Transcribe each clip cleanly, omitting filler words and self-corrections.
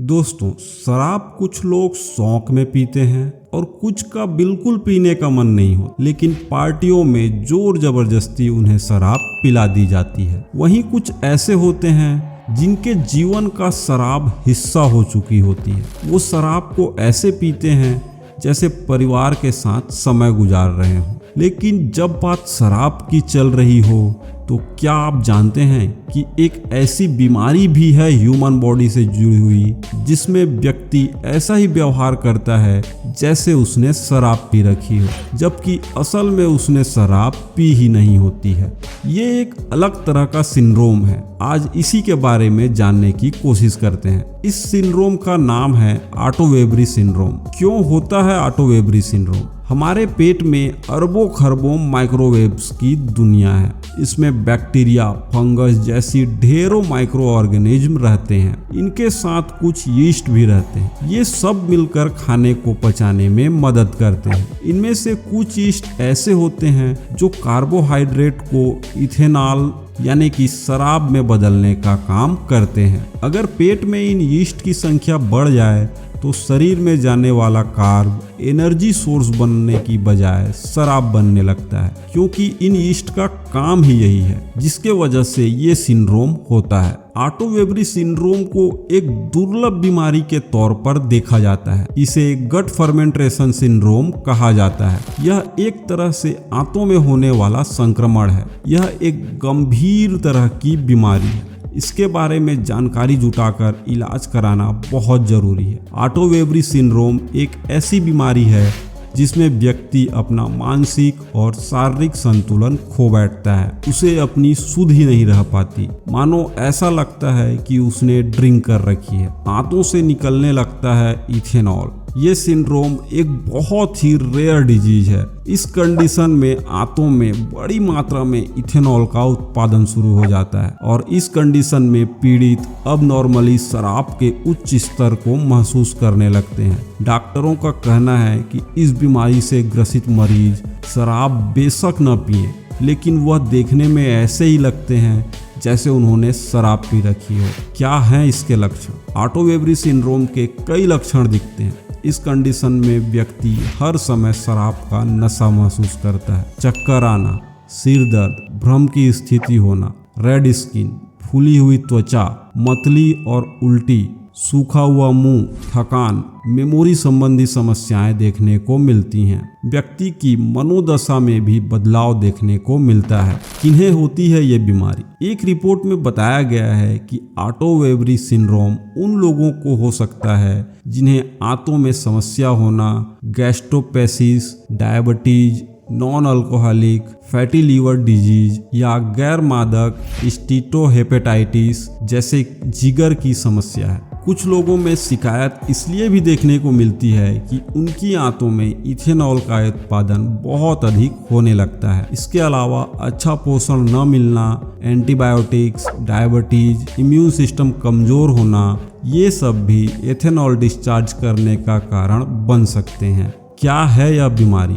दोस्तों, शराब कुछ लोग शौक में पीते हैं और कुछ का बिल्कुल पीने का मन नहीं हो, लेकिन पार्टियों में जोर जबरदस्ती उन्हें शराब पिला दी जाती है। वहीं कुछ ऐसे होते हैं जिनके जीवन का शराब हिस्सा हो चुकी होती है। वो शराब को ऐसे पीते हैं जैसे परिवार के साथ समय गुजार रहे हों। लेकिन जब बात शराब की चल रही हो तो क्या आप जानते हैं कि एक ऐसी बीमारी भी है ह्यूमन बॉडी से जुड़ी हुई, जिसमें व्यक्ति ऐसा ही व्यवहार करता है जैसे उसने शराब पी रखी हो, जबकि असल में उसने शराब पी ही नहीं होती है। ये एक अलग तरह का सिंड्रोम है। आज इसी के बारे में जानने की कोशिश करते हैं। इस सिंड्रोम का नाम है ऑटो-वेबरी सिंड्रोम। क्यों होता है ऑटो-वेबरी सिंड्रोम? हमारे पेट में अरबों खरबों माइक्रोवेव्स की दुनिया है। इसमें बैक्टीरिया, फंगस जैसी ढेरों माइक्रो ऑर्गेनिज्म रहते हैं। इनके साथ कुछ यीस्ट भी रहते हैं। ये सब मिलकर खाने को पचाने में मदद करते हैं। इनमें से कुछ यीस्ट ऐसे होते हैं जो कार्बोहाइड्रेट को इथेनॉल यानी कि शराब में बदलने का काम करते हैं। अगर पेट में इन यीस्ट की संख्या बढ़ जाए तो शरीर में जाने वाला कार्ब एनर्जी सोर्स बनने की बजाय शराब बनने लगता है, क्योंकि इन यीस्ट का काम ही यही है, जिसके वजह से ये सिंड्रोम होता है। ऑटो-वेबरी सिंड्रोम को एक दुर्लभ बीमारी के तौर पर देखा जाता है। इसे गट फर्मेंटेशन सिंड्रोम कहा जाता है। यह एक तरह से आंतों में होने वाला संक्रमण है। यह एक गंभीर तरह की बीमारी है। इसके बारे में जानकारी जुटाकर इलाज कराना बहुत जरूरी है। ऑटो-वेबरी सिंड्रोम एक ऐसी बीमारी है जिसमें व्यक्ति अपना मानसिक और शारीरिक संतुलन खो बैठता है। उसे अपनी सुध ही नहीं रह पाती। मानो ऐसा लगता है कि उसने ड्रिंक कर रखी है। आंतों से निकलने लगता है इथेनॉल। ये सिंड्रोम एक बहुत ही रेयर डिजीज है। इस कंडीशन में आंतों में बड़ी मात्रा में इथेनॉल का उत्पादन शुरू हो जाता है और इस कंडीशन में पीड़ित अब नॉर्मली शराब के उच्च स्तर को महसूस करने लगते हैं। डॉक्टरों का कहना है कि इस बीमारी से ग्रसित मरीज शराब बेशक न पिए, लेकिन वह देखने में ऐसे ही लगते हैं जैसे उन्होंने शराब पी रखी हो। क्या हैं इसके लक्षण? ऑटो-वेबरी सिंड्रोम के कई लक्षण दिखते हैं। इस कंडीशन में व्यक्ति हर समय शराब का नशा महसूस करता है। चक्कर आना, सिर दर्द, भ्रम की स्थिति होना, रेड स्किन, फूली हुई त्वचा, मतली और उल्टी, सूखा हुआ मुंह, थकान, मेमोरी संबंधी समस्याएं देखने को मिलती हैं। व्यक्ति की मनोदशा में भी बदलाव देखने को मिलता है। किन्हें होती है ये बीमारी? एक रिपोर्ट में बताया गया है कि ऑटो-वेबरी सिंड्रोम उन लोगों को हो सकता है जिन्हें आंतों में समस्या होना, gastroparesis, diabetes, non alcoholic fatty liver disease या गैर मादक स्टीटोहेपेटाइटिस जैसे जिगर की समस्या है। कुछ लोगों में शिकायत इसलिए भी देखने को मिलती है कि उनकी आंतों में इथेनॉल का उत्पादन बहुत अधिक होने लगता है। इसके अलावा अच्छा पोषण न मिलना, एंटीबायोटिक्स, डायबिटीज, इम्यून सिस्टम कमजोर होना, ये सब भी इथेनॉल डिस्चार्ज करने का कारण बन सकते हैं। क्या है यह बीमारी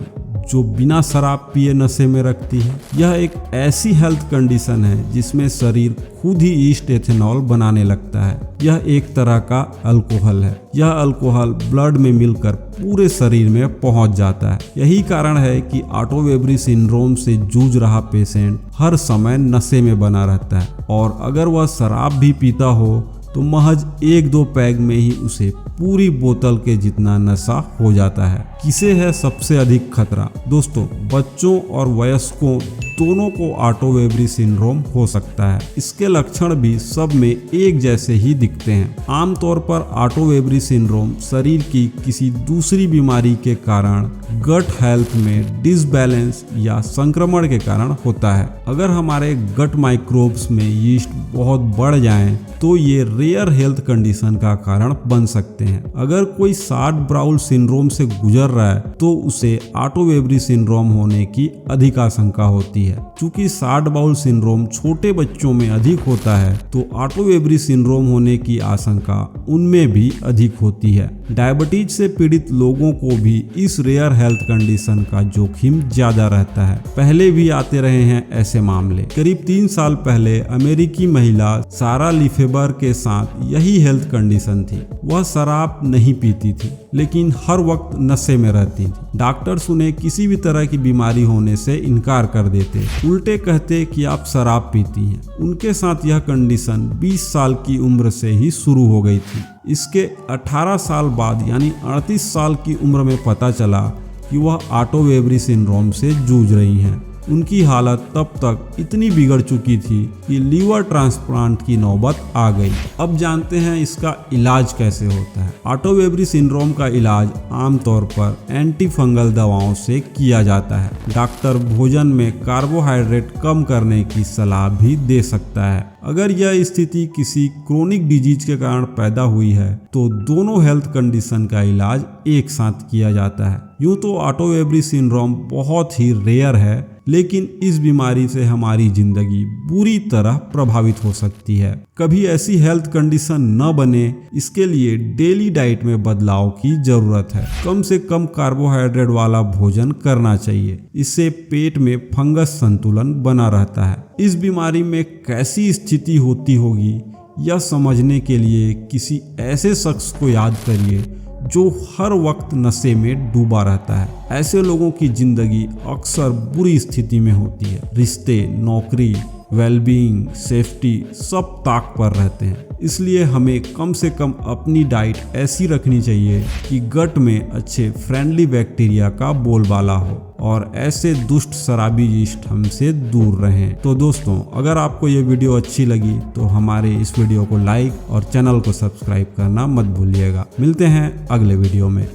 जो बिना शराब पिए नशे में रखती है? यह एक ऐसी हेल्थ कंडीशन है जिसमें शरीर खुद ही ईस्ट एथेनॉल बनाने लगता है। यह एक तरह का अल्कोहल है। यह अल्कोहल ब्लड में मिलकर पूरे शरीर में पहुंच जाता है। यही कारण है कि ऑटो-वेबरी सिंड्रोम से जूझ रहा पेशेंट हर समय नशे में बना रहता है, और अगर वह शराब भी पीता हो तो महज 1-2 पैग में ही उसे पूरी बोतल के जितना नशा हो जाता है। किसे है सबसे अधिक खतरा? दोस्तों, बच्चों और वयस्कों दोनों को ऑटो-वेबरी सिंड्रोम हो सकता है। इसके लक्षण भी सब में एक जैसे ही दिखते हैं। आमतौर पर ऑटो-वेबरी सिंड्रोम शरीर की किसी दूसरी बीमारी के कारण, गट हेल्थ में डिसबैलेंस या संक्रमण के कारण होता है। अगर हमारे गट माइक्रोब्स में यीस्ट बहुत बढ़ जाएं तो ये रेयर हेल्थ कंडीशन का कारण बन सकते हैं। अगर कोई शॉर्ट बाउल सिंड्रोम से गुजर रहा है तो उसे ऑटो-वेबरी सिंड्रोम होने की अधिक आशंका होती है। है। चूंकि शार्ट बाउल सिंड्रोम छोटे बच्चों में अधिक होता है तो ऑटो-वेबरी सिंड्रोम होने की आशंका उनमें भी अधिक होती है। डायबिटीज से पीड़ित लोगों को भी इस रेयर हेल्थ कंडीशन का जोखिम ज्यादा रहता है। पहले भी आते रहे हैं ऐसे मामले। करीब 3 साल पहले अमेरिकी महिला सारा लिफेबर के साथ यही हेल्थ कंडीशन थी। वह शराब नहीं पीती थी लेकिन हर वक्त नशे में रहती थी। डॉक्टर्स उन्हें किसी भी तरह की बीमारी होने से इनकार कर देते, उल्टे कहते कि आप शराब पीती हैं। उनके साथ यह कंडीशन 20 साल की उम्र से ही शुरू हो गई थी। इसके 18 साल बाद यानी 38 साल की उम्र में पता चला कि वह ऑटो-वेबरी सिंड्रोम से जूझ रही हैं। उनकी हालत तब तक इतनी बिगड़ चुकी थी कि लीवर ट्रांसप्लांट की नौबत आ गई। अब जानते हैं इसका इलाज कैसे होता है। ऑटो-वेबरी सिंड्रोम का इलाज आमतौर पर एंटी फंगल दवाओं से किया जाता है। डॉक्टर भोजन में कार्बोहाइड्रेट कम करने की सलाह भी दे सकता है। अगर यह स्थिति किसी क्रोनिक डिजीज के कारण पैदा हुई है तो दोनों हेल्थ कंडीशन का इलाज एक साथ किया जाता है। यूं तो ऑटो-वेबरी सिंड्रोम बहुत ही रेयर है, लेकिन इस बीमारी से हमारी जिंदगी बुरी तरह प्रभावित हो सकती है। कभी ऐसी हेल्थ कंडीशन न बने, इसके लिए डेली डाइट में बदलाव की जरूरत है। कम से कम कार्बोहाइड्रेट वाला भोजन करना चाहिए। इससे पेट में फंगस संतुलन बना रहता है। इस बीमारी में कैसी स्थिति होती होगी यह समझने के लिए किसी ऐसे शख्स को याद करिए जो हर वक्त नशे में डूबा रहता है। ऐसे लोगों की जिंदगी अक्सर बुरी स्थिति में होती है। रिश्ते, नौकरी, वेलबीइंग, सेफ्टी सब ताक पर रहते हैं। इसलिए हमें कम से कम अपनी डाइट ऐसी रखनी चाहिए कि गट में अच्छे फ्रेंडली बैक्टीरिया का बोलबाला हो और ऐसे दुष्ट शराबी यीस्ट हमसे दूर रहें। तो दोस्तों, अगर आपको ये वीडियो अच्छी लगी तो हमारे इस वीडियो को लाइक और चैनल को सब्सक्राइब करना मत भूलिएगा। मिलते हैं अगले वीडियो में।